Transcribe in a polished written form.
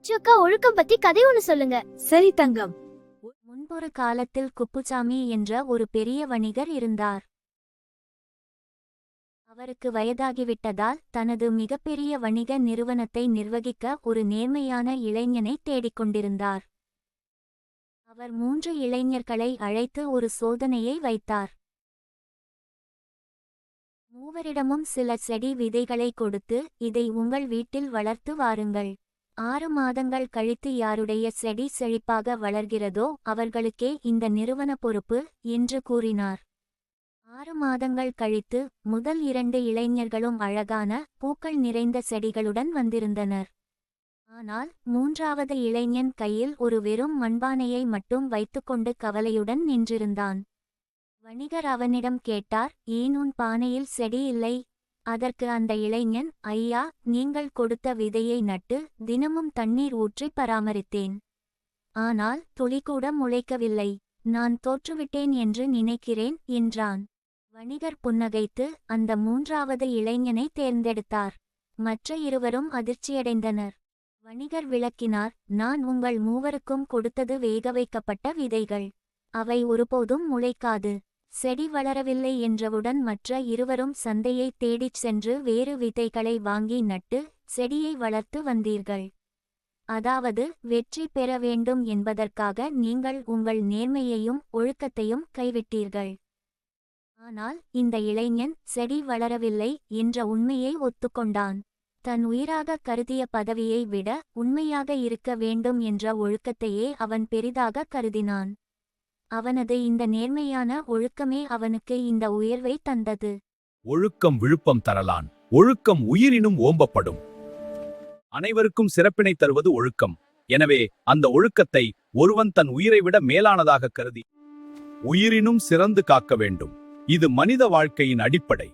அக்கா, ஒழுக்கம் பத்தி கதை ஒண்ணு சொல்லுங்க. சரி தங்கம். முன்பொரு காலத்தில் குப்புசாமி என்ற ஒரு பெரிய வணிகர் இருந்தார். அவருக்கு வயதாகிவிட்டதால் தனது மிகப்பெரிய வணிக நிறுவனத்தை நிர்வகிக்க ஒரு நேர்மையான இளைஞனை தேடிக்கொண்டிருந்தார். அவர் 3 இளைஞர்களை அழைத்து ஒரு சோதனையை வைத்தார். மூவரிடமும் சில செடி விதைகளை கொடுத்து, இதை உங்கள் வீட்டில் வளர்த்து வாருங்கள். 6 மாதங்கள் கழித்து யாருடைய செடி செழிப்பாக வளர்கிறதோ அவர்களுக்கே இந்த நிறுவன பொறுப்பு என்று கூறினார். 6 மாதங்கள் கழித்து முதல் 2 இளைஞர்களும் அழகான பூக்கள் நிறைந்த செடிகளுடன் வந்திருந்தனர். ஆனால் 3வது இளைஞன் கையில் ஒரு வெறும் மண்பானையை மட்டும் வைத்துக்கொண்டு கவலையுடன் நின்றிருந்தான். வணிகர் அவனிடம் கேட்டார், ஏன் உன் பானையில் செடி இல்லை? அதற்கு அந்த இளைஞன், ஐயா, நீங்கள் கொடுத்த விதையை நட்டு தினமும் தண்ணீர் ஊற்றி பராமரித்தேன். ஆனால் துளிகூட முளைக்கவில்லை. நான் தோற்றுவிட்டேன் என்று நினைக்கிறேன் என்றான். வணிகர் புன்னகைத்து அந்த 3வது இளைஞனை தேர்ந்தெடுத்தார். மற்ற இருவரும் அதிர்ச்சியடைந்தனர். வணிகர் விளக்கினார், நான் உங்கள் மூவருக்கும் கொடுத்தது வேகவைக்கப்பட்ட விதைகள். அவை ஒருபோதும் முளைக்காது. செடி வளரவில்லை என்றவுடன் மற்ற இருவரும் சந்தையை தேடிச் சென்று வேறு விதைகளை வாங்கி நட்டு செடியை வளர்த்து வந்தீர்கள். அதாவது வெற்றி பெற வேண்டும் என்பதற்காக நீங்கள் உங்கள் நேர்மையையும் ஒழுக்கத்தையும் கைவிட்டீர்கள். ஆனால் இந்த இளைஞன் செடி வளரவில்லை என்ற உண்மையை ஒத்துக்கொண்டான். தன் உயிராக கருதிய பதவியை விட உண்மையாக இருக்க வேண்டும் என்ற ஒழுக்கத்தையே அவன் பெரிதாக கருதினான். அவனது இந்த நேர்மையான ஒழுக்கமே அவனுக்கு இந்த உயர்வை தந்தது. ஒழுக்கம் விழுப்பம் தரலான், ஒழுக்கம் உயிரினும் ஓம்பப்படும். அனைவருக்கும் சிறப்பினை தருவது ஒழுக்கம். எனவே அந்த ஒழுக்கத்தை ஒருவன் தன் உயிரை விட மேலானதாக கருதி உயிரினும் சிறந்து காக்க வேண்டும். இது மனித வாழ்க்கையின் அடிப்படை.